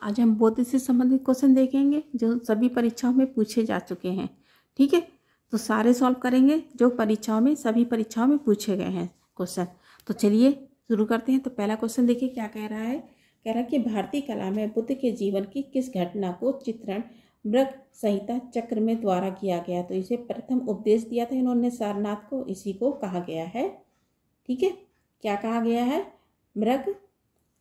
आज हम बुद्ध से संबंधित क्वेश्चन देखेंगे जो सभी परीक्षाओं में पूछे जा चुके हैं। ठीक है, तो सारे सॉल्व करेंगे जो परीक्षाओं में सभी परीक्षाओं में पूछे गए हैं क्वेश्चन। तो चलिए शुरू करते हैं। तो पहला क्वेश्चन देखिए क्या कह रहा है। कह रहा है कि भारतीय कला में बुद्ध के जीवन की किस घटना को चित्रण मृग संहिता चक्र में द्वारा किया गया। तो इसे प्रथम उपदेश दिया था इन्होंने सारनाथ को, इसी को कहा गया है। ठीक है, क्या कहा गया है? मृग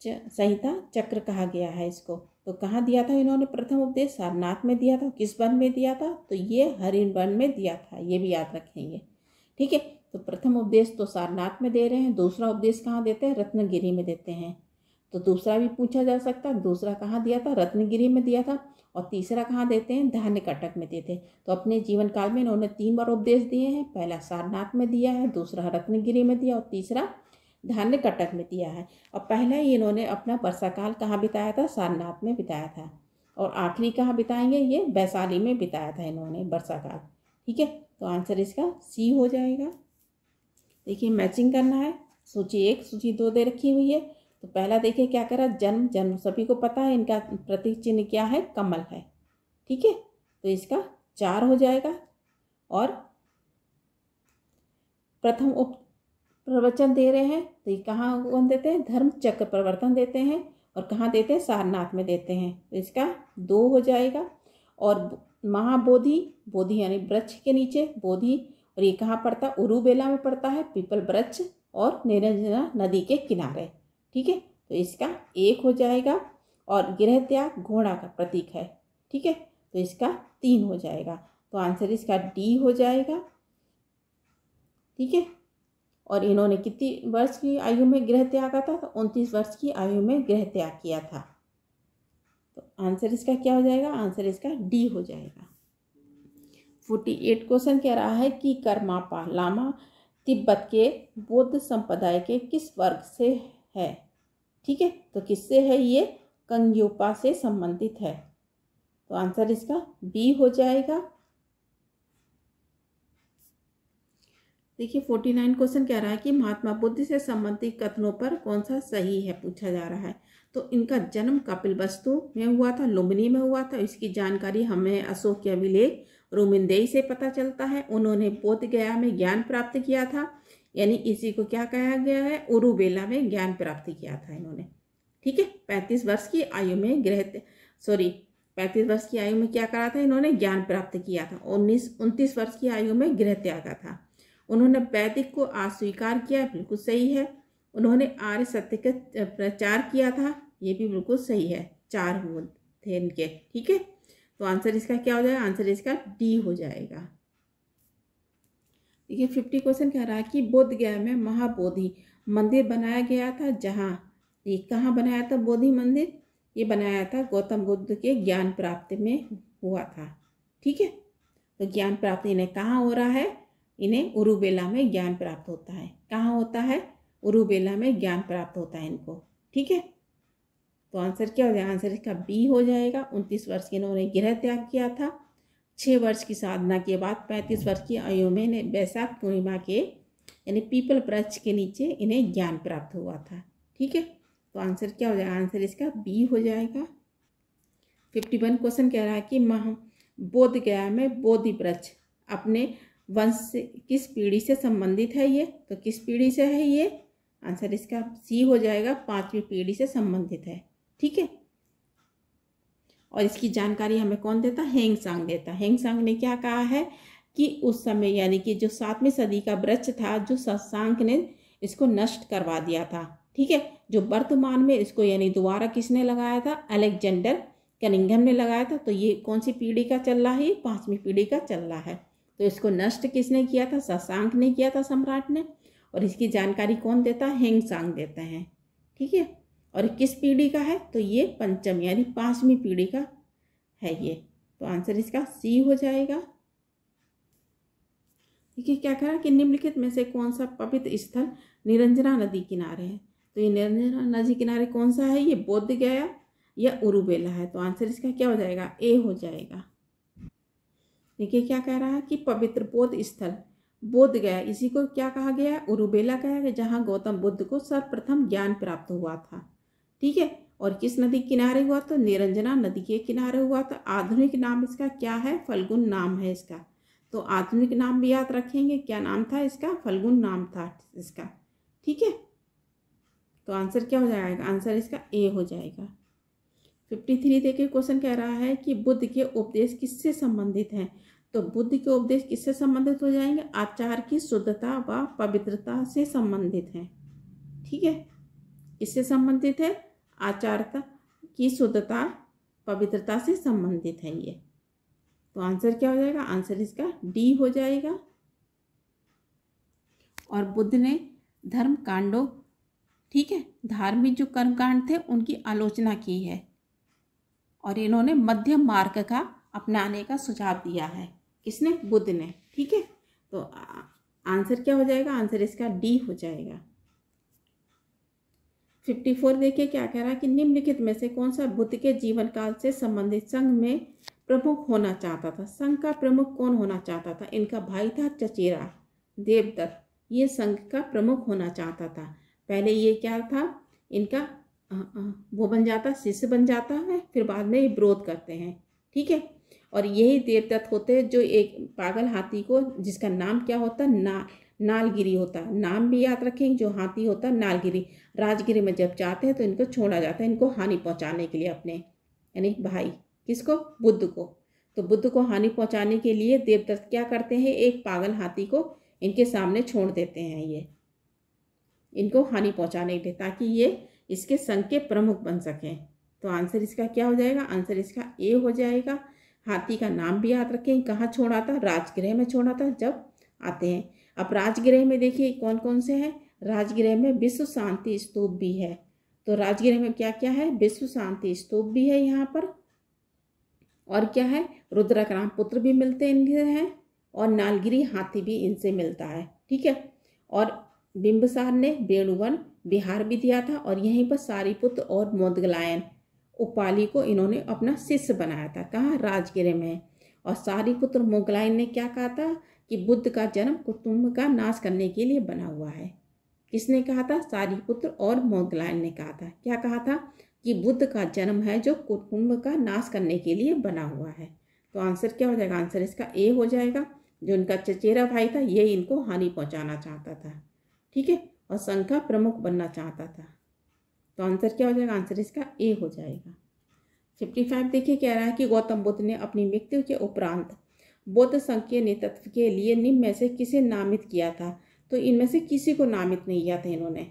संहिता चक्र कहा गया है इसको। तो कहाँ दिया था इन्होंने प्रथम उपदेश? सारनाथ में दिया था। किस वन में दिया था? तो ये हरिण वन में दिया था, ये भी याद रखेंगे। ठीक है, तो प्रथम उपदेश तो सारनाथ में दे रहे हैं, दूसरा उपदेश कहाँ देते हैं? रत्नगिरी में देते हैं। तो दूसरा भी पूछा जा सकता है, दूसरा कहाँ दिया था? रत्नगिरी में दिया था। और तीसरा कहाँ देते हैं? धान्यकटक में देते हैं। तो अपने जीवन काल में इन्होंने 3 बार उपदेश दिए हैं। पहला सारनाथ में दिया है, दूसरा रत्नगिरी में दिया और तीसरा धान्यकटक में दिया है। और पहले ही इन्होंने अपना वर्षाकाल कहाँ बिताया था? सारनाथ में बिताया था। और आखिरी कहाँ बिताएंगे? ये वैशाली में बिताया था इन्होंने वर्षाकाल। ठीक है, तो आंसर इसका सी हो जाएगा। देखिए मैचिंग करना है। सूची 1 सूची 2 दे रखी हुई है। तो पहला देखिए क्या करा, जन्म। जन्म सभी को पता है, इनका प्रतीक चिन्ह क्या है? कमल है। ठीक है, तो इसका 4 हो जाएगा। और प्रथम उप प्रवचन दे रहे हैं तो ये कहाँ कौन देते हैं? धर्म चक्र प्रवर्तन देते हैं। और कहाँ देते हैं? सारनाथ में देते हैं। तो इसका 2 हो जाएगा। और महाबोधि, बोधि यानी वृक्ष के नीचे बोधि, और ये कहाँ पड़ता है? उरुबेला में पड़ता है, पीपल वृक्ष और निरंजना नदी के किनारे। ठीक है, तो इसका 1 हो जाएगा। और गृह त्याग घोड़ा का प्रतीक है। ठीक है, तो इसका 3 हो जाएगा। तो आंसर इसका डी हो जाएगा। ठीक है, और इन्होंने कितनी वर्ष की आयु में गृह त्यागा था? तो 29 वर्ष की आयु में गृह त्याग किया था। तो आंसर इसका क्या हो जाएगा? आंसर इसका डी हो जाएगा। 48 क्वेश्चन कह रहा है कि करमापा लामा तिब्बत के बौद्ध संप्रदाय के किस वर्ग से है? ठीक है, तो किससे है? ये कंग्योपा से संबंधित है। तो आंसर इसका बी हो जाएगा। देखिए 49 क्वेश्चन कह रहा है कि महात्मा बुद्ध से संबंधित कथनों पर कौन सा सही है पूछा जा रहा है। तो इनका जन्म कपिलवस्तु में हुआ था, लुम्बिनी में हुआ था। इसकी जानकारी हमें अशोक के अभिलेख रुमिनदेई से पता चलता है। उन्होंने बोध गया में ज्ञान प्राप्त किया था, यानी इसी को क्या कहा गया है? उरुबेला में ज्ञान प्राप्त किया था इन्होंने। ठीक है, 35 वर्ष की आयु में 35 वर्ष की आयु में क्या करा था इन्होंने? ज्ञान प्राप्त किया था। 29 वर्ष की आयु में गृह त्यागा था। उन्होंने वैदिक को अस्वीकार किया, बिल्कुल सही है। उन्होंने आर्य सत्य का प्रचार किया था, ये भी बिल्कुल सही है। 4 थे इनके। ठीक है, तो आंसर इसका क्या हो जाएगा? आंसर इसका डी हो जाएगा। देखिए 50 क्वेश्चन कह रहा है कि बोध गया में महाबोधि मंदिर बनाया गया था। जहाँ ये कहाँ बनाया था बोधि मंदिर? ये बनाया था गौतम बुद्ध के ज्ञान प्राप्ति में हुआ था। ठीक है, तो ज्ञान प्राप्ति इन्हें कहाँ हो रहा है? इन्हें उरुबेला में ज्ञान प्राप्त होता है। कहाँ होता है? उरुबेला में ज्ञान प्राप्त होता है इनको। ठीक है, तो आंसर क्या हो जाएगा? आंसर इसका बी हो जाएगा। 29 वर्ष के इन्होंने गृह त्याग किया था। 6 वर्ष की साधना के बाद 35 वर्ष की आयु में इन्हें वैशाख पूर्णिमा के यानी पीपल वृक्ष के नीचे इन्हें ज्ञान प्राप्त हुआ था। ठीक है, तो आंसर क्या हो जाएगा? आंसर इसका बी हो जाएगा। 51 क्वेश्चन कह रहा है कि बोध गया में बोधि वृक्ष अपने वंश से किस पीढ़ी से संबंधित है? ये तो किस पीढ़ी से है ये? आंसर इसका सी हो जाएगा, 5वीं पीढ़ी से संबंधित है। ठीक है, और इसकी जानकारी हमें कौन देता? हेंग सांग देता। हेंग सांग ने क्या कहा है कि उस समय यानी कि जो 7वीं सदी का वृक्ष था, जो शशांक ने इसको नष्ट करवा दिया था। ठीक है, जो वर्तमान में इसको यानी दोबारा किसने लगाया था? अलेक्जेंडर कनिंघम ने लगाया था। तो ये कौन सी पीढ़ी का चल रहा है? ये 5वीं पीढ़ी का चल रहा है। तो इसको नष्ट किसने किया था? शशांक ने किया था, सम्राट ने। और इसकी जानकारी कौन देता है? हेंग सांग देते हैं। ठीक है, और किस पीढ़ी का है? तो ये 5वीं यानी 5वीं पीढ़ी का है ये। तो आंसर इसका सी हो जाएगा। देखिए क्या कह रहा है कि निम्नलिखित में से कौन सा पवित्र स्थल निरंजना नदी किनारे है? तो ये निरंजना नदी किनारे कौन सा है? ये बोध गया या उरुबेला है। तो आंसर इसका क्या हो जाएगा? ए हो जाएगा। देखिए क्या कह रहा है कि पवित्र बोध स्थल बोध गया, इसी को क्या कहा गया है? उरुबेला कहा गया, जहाँ गौतम बुद्ध को सर्वप्रथम ज्ञान प्राप्त हुआ था। ठीक है, और किस नदी के किनारे हुआ? तो निरंजना नदी के किनारे हुआ था। आधुनिक नाम इसका क्या है? फल्गुन नाम है इसका। तो आधुनिक नाम भी याद रखेंगे, क्या नाम था इसका? फल्गुन नाम था इसका। ठीक है, तो आंसर क्या हो जाएगा? आंसर इसका ए हो जाएगा। 53 देखिए क्वेश्चन कह रहा है कि बुद्ध के उपदेश किससे संबंधित हैं? तो बुद्ध के उपदेश किससे संबंधित हो जाएंगे? आचार की शुद्धता व पवित्रता से संबंधित हैं। ठीक है, किससे संबंधित है? आचारता की शुद्धता पवित्रता से संबंधित है ये। तो आंसर क्या हो जाएगा? आंसर इसका डी हो जाएगा। और बुद्ध ने धर्म कांडों, ठीक है, धार्मिक जो कर्मकांड थे उनकी आलोचना की है और इन्होंने मध्यम मार्ग का अपनाने का सुझाव दिया है। किसने? बुद्ध ने। ठीक है, तो आंसर क्या हो जाएगा? आंसर इसका डी हो जाएगा। 54 देखिए क्या कह रहा है कि निम्नलिखित में से कौन सा बुद्ध के जीवन काल से संबंधित संघ में प्रमुख होना चाहता था? संघ का प्रमुख कौन होना चाहता था? इनका भाई था चचेरा देवदत्त, ये संघ का प्रमुख होना चाहता था। पहले ये क्या था? इनका वो बन जाता, शिष्य बन जाता है, फिर बाद में ये विरोध करते हैं। ठीक है, और यही देवदत्त होते हैं जो एक पागल हाथी को, जिसका नाम क्या होता? नालगिरी होता। नाम भी याद रखेंगे, जो हाथी होता नालगिरी, राजगिरी में जब जाते हैं तो इनको छोड़ा जाता है, इनको हानि पहुंचाने के लिए अपने, यानी भाई किसको? बुद्ध को। तो बुद्ध को हानि पहुंचाने के लिए देवदत्त क्या करते हैं? एक पागल हाथी को इनके सामने छोड़ देते हैं, ये इनको हानि पहुंचाने के लिए, ताकि ये इसके संघ के प्रमुख बन सकें। तो आंसर इसका क्या हो जाएगा? आंसर इसका ए हो जाएगा। हाथी का नाम भी याद रखें, कहाँ छोड़ा था? राजगृह में छोड़ा था जब आते हैं। अब राजगृह में देखिए कौन कौन से हैं? राजगृह में विश्व शांति स्तूप भी है। तो राजगृह में क्या क्या है? विश्व शांति स्तूप भी है यहाँ पर, और क्या है? रुद्रक पुत्र भी मिलते हैं, और नालगिरी हाथी भी इनसे मिलता है। ठीक है, और बिंबिसार ने वेणुवन बिहार भी दिया था, और यहीं पर सारिपुत्र और मोदगलायन उपाली को इन्होंने अपना शिष्य बनाया था। कहाँ? राजगृह में। और सारिपुत्र मोगलायन ने क्या कहा था? कि बुद्ध का जन्म कुटुंब का नाश करने के लिए बना हुआ है। किसने कहा था? सारिपुत्र और मोगलायन ने कहा था। क्या कहा था? कि बुद्ध का जन्म है जो कुटुंब का नाश करने के लिए बना हुआ है। तो आंसर क्या हो जाएगा? आंसर इसका ए हो जाएगा। जो इनका चचेरा भाई था ये इनको हानि पहुंचाना चाहता था। ठीक है, और संघ का प्रमुख बनना चाहता था। तो आंसर क्या हो जाएगा? आंसर इसका ए हो जाएगा। 55 देखिए कह रहा है कि गौतम बुद्ध ने अपनी मृत्यु के उपरांत बौद्ध संघ के नेतृत्व के लिए निम्न में से किसे नामित किया था? तो इनमें से किसी को नामित नहीं किया था इन्होंने।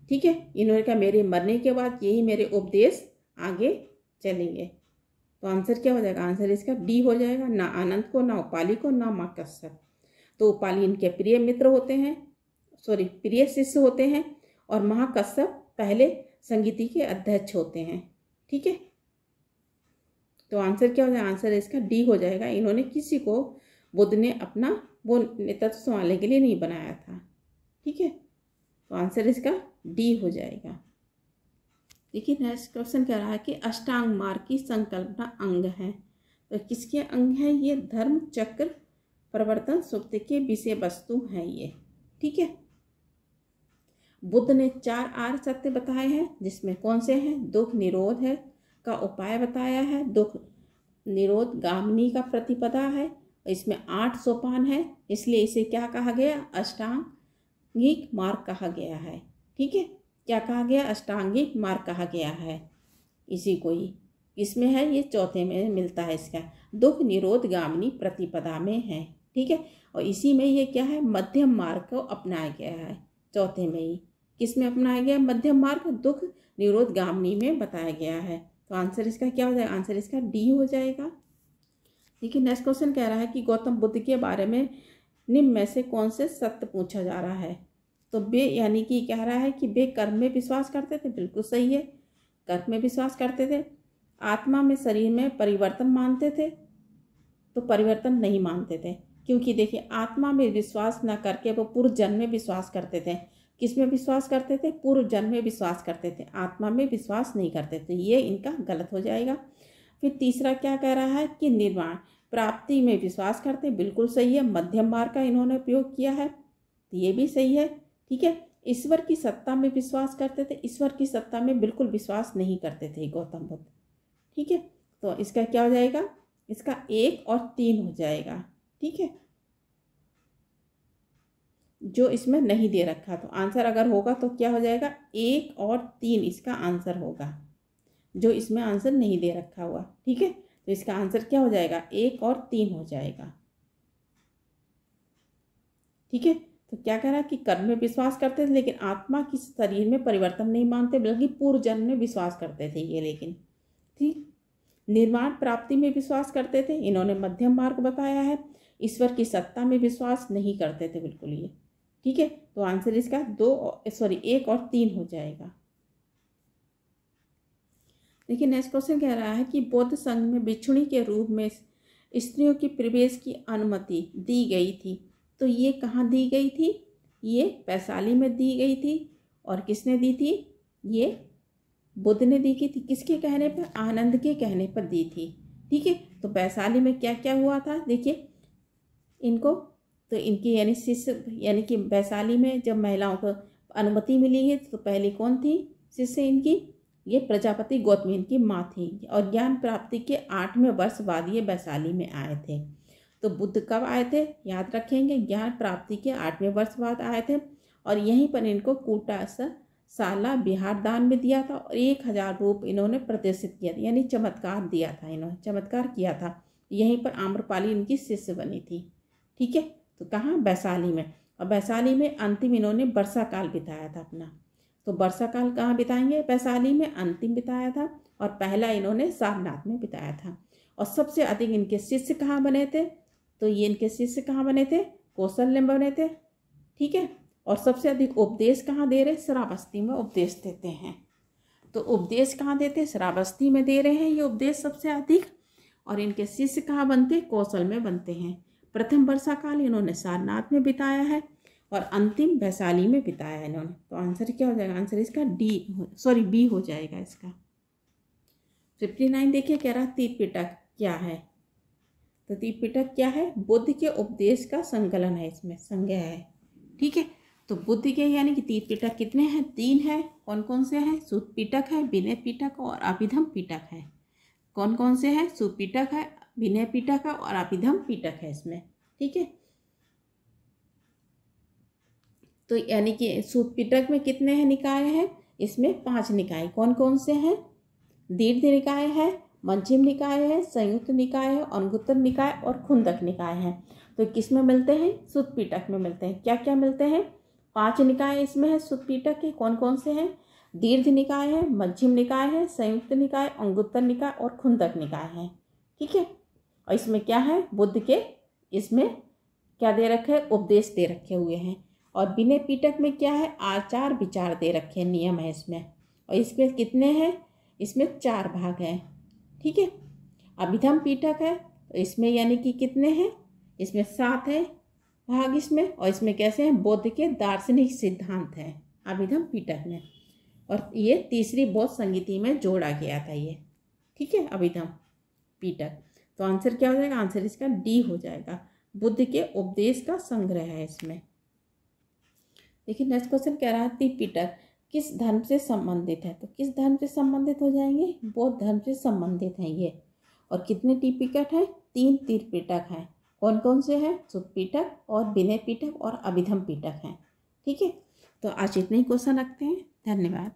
ठीक है, इन्होंने कहा मेरे मरने के बाद यही मेरे उपदेश आगे चलेंगे। तो आंसर क्या हो जाएगा? आंसर इसका डी हो जाएगा। ना आनंद को, ना उपाली को, ना माँ कश्यप। तो उपाली इनके प्रिय मित्र होते हैं, प्रिय शिष्य होते हैं, और महाकश्यप पहले संगीति के अध्यक्ष होते हैं। ठीक है, तो आंसर क्या हो जाएगा? आंसर इसका डी हो जाएगा। इन्होंने किसी को बुद्ध ने अपना वो नेतृत्व संभालने के लिए नहीं बनाया था। ठीक है, तो आंसर इसका डी हो जाएगा। देखिए नेक्स्ट क्वेश्चन कह रहा है कि अष्टांग मार्ग की संकल्पना अंग है। तो किसके अंग है ये? धर्म चक्र प्रवर्तन सूक्त के विषय वस्तु हैं ये। ठीक है, बुद्ध ने 4 आर्य सत्य बताए हैं, जिसमें कौन से हैं? दुख निरोध है का उपाय बताया है, दुख निरोध गामिनी का प्रतिपदा है, इसमें 8 सोपान है, इसलिए इसे क्या कहा गया? अष्टांगिक मार्ग कहा गया है। ठीक है, क्या कहा गया? अष्टांगिक मार्ग कहा गया है। इसी को ही इसमें है, ये चौथे में मिलता है इसका, दुख निरोध गामिनी प्रतिपदा में है। ठीक है, और इसी में ये क्या है? मध्यम मार्ग को अपनाया गया है। चौथे में ही किस में अपनाया गया? मध्यम मार्ग दुख निरोध गामिनी में बताया गया है। तो आंसर इसका क्या हो जाएगा? आंसर इसका डी हो जाएगा। देखिए नेक्स्ट क्वेश्चन कह रहा है कि गौतम बुद्ध के बारे में निम्न में से कौन से सत्य पूछा जा रहा है? तो वे, यानी कि कह रहा है कि वे कर्म में विश्वास करते थे। बिल्कुल सही है, कर्म में विश्वास करते थे। आत्मा में, शरीर में परिवर्तन मानते थे? तो परिवर्तन नहीं मानते थे, क्योंकि देखिए आत्मा में विश्वास न करके वो पूर्व जन्म में विश्वास करते थे। किस में विश्वास करते थे? पूर्व जन्म में विश्वास करते थे, आत्मा में विश्वास नहीं करते थे। ये इनका गलत हो जाएगा। फिर तीसरा क्या कह रहा है कि निर्वाण प्राप्ति में विश्वास करते। बिल्कुल सही है, मध्यम मार्ग का इन्होंने उपयोग किया है, ये भी सही है। ठीक है, ईश्वर की सत्ता में विश्वास करते थे, ईश्वर की सत्ता में बिल्कुल विश्वास नहीं करते थे गौतम बुद्ध। ठीक है, तो इसका क्या हो जाएगा, इसका 1 और 3 हो जाएगा। ठीक है, जो इसमें नहीं दे रखा, तो आंसर अगर होगा तो क्या हो जाएगा, 1 और 3 इसका आंसर होगा, जो इसमें आंसर नहीं दे रखा हुआ। ठीक है, तो इसका आंसर क्या हो जाएगा, 1 और 3 हो जाएगा। ठीक है, तो क्या कह रहा है कि कर्म में विश्वास करते थे लेकिन आत्मा की शरीर में परिवर्तन नहीं मानते, बल्कि पूर्व जन्म में विश्वास करते थे ये। लेकिन ठीक, निर्वाण प्राप्ति में विश्वास करते थे, इन्होंने मध्यम मार्ग बताया है। ईश्वर की सत्ता में विश्वास नहीं करते थे बिल्कुल ये। ठीक है, तो आंसर इसका 1 और 3 हो जाएगा। देखिए नेक्स्ट क्वेश्चन कह रहा है कि बौद्ध संघ में भिक्षुणी के रूप में स्त्रियों की प्रवेश की अनुमति दी गई थी, तो ये कहाँ दी गई थी, ये वैशाली में दी गई थी। और किसने दी थी, ये बुद्ध ने दी थी। किसके कहने पर, आनंद के कहने पर दी थी। ठीक है, तो वैशाली में क्या क्या हुआ था, देखिए इनको, तो इनकी यानी शिष्य, यानी कि वैशाली में जब महिलाओं को अनुमति मिली है, तो पहले कौन थी शिष्य इनकी, ये प्रजापति गौतमी इनकी माँ थी। और ज्ञान प्राप्ति के 8वें वर्ष बाद ये वैशाली में आए थे। तो बुद्ध कब आए थे, याद रखेंगे, ज्ञान प्राप्ति के 8वें वर्ष बाद आए थे। और यहीं पर इनको कूटाशाला बिहार दान में दिया था, और 1000 रूप इन्होंने प्रदर्शित किया था, यानी चमत्कार दिया था, इन्होंने चमत्कार किया था। यहीं पर आम्रपाली इनकी शिष्य बनी थी। ठीक है, तो कहाँ, वैशाली में। और वैशाली में अंतिम इन्होंने वर्षा काल बिताया था अपना। तो वर्षा काल कहाँ बिताएंगे, वैशाली में अंतिम बिताया था। और पहला इन्होंने सारनाथ में बिताया था। और सबसे अधिक इनके शिष्य कहाँ बने थे, तो ये इनके शिष्य कहाँ बने थे, कौशल्य में बने थे। ठीक है, और सबसे अधिक उपदेश कहाँ दे रहे, श्रावस्ती में उपदेश देते हैं। तो उपदेश कहाँ देते हैं, श्रावस्ती में दे रहे हैं ये उपदेश सबसे अधिक। और इनके शिष्य कहाँ बनते, कौशल में बनते हैं। प्रथम वर्षा काल इन्होंने सारनाथ में बिताया है, और अंतिम वैशाली में बिताया है इन्होंने। तो आंसर क्या हो जाएगा, आंसर इसका बी हो जाएगा इसका। 59 देखिए कह रहा त्रिपिटक क्या है, तो त्रिपिटक क्या है, बुद्ध के उपदेश का संकलन है, इसमें संज्ञा है। ठीक है, तो बुद्ध के यानी कि त्रिपिटक कितने हैं, 3 है। कौन कौन से हैं, सुत्पिटक है, विनय पिटक और अभिधम पिटक है। कौन कौन से हैं, सुपिटक है, विनय पिटक है और अभिधम पिटक है इसमें। ठीक है, तो यानी कि सुपिटक में कितने हैं निकाय हैं, इसमें 5 निकाय। कौन कौन से हैं, दीर्घ निकाय है, मध्यम निकाय है, संयुक्त निकाय है, अंगुत्तर निकाय और खुंदक निकाय है। तो किस में मिलते हैं, सुत्पिटक में मिलते हैं। क्या क्या मिलते हैं, 5 निकाय इसमें है सुत्पिटक के। कौन कौन से हैं, दीर्घ निकाय है, मध्यम निकाय है, संयुक्त निकाय, अंगुत्तर निकाय और खुंदक निकाय है। ठीक है, और इसमें क्या है, बुद्ध के इसमें क्या दे रखे हैं, उपदेश दे रखे हुए हैं। और विनय पिटक में क्या है, आचार विचार दे रखे हैं, नियम है इसमें। और इसमें कितने हैं, इसमें 4 भाग हैं। ठीक है, अभिधम पिटक है, तो इसमें यानी कि कितने हैं, इसमें 7 है भाग इसमें। और इसमें कैसे हैं, बौद्ध के दार्शनिक सिद्धांत हैं अभिधम पिटक में। और ये तीसरी बौद्ध संगीति में जोड़ा गया था ये। ठीक है, अभिधम पिटक। तो आंसर क्या हो जाएगा, आंसर इसका डी हो जाएगा, बुद्ध के उपदेश का संग्रह है इसमें। देखिए नेक्स्ट क्वेश्चन कह रहा है त्रिपिटक किस धर्म से संबंधित है, तो किस धर्म से संबंधित हो जाएंगे, बौद्ध धर्म से संबंधित हैं ये। और कितने त्रिपिटक हैं, 3 त्रिपिटक हैं। कौन कौन से हैं, सुत्पिटक और विनय पिटक और अभिधम पिटक हैं। ठीक है, तो आज इतने ही क्वेश्चन रखते हैं। धन्यवाद।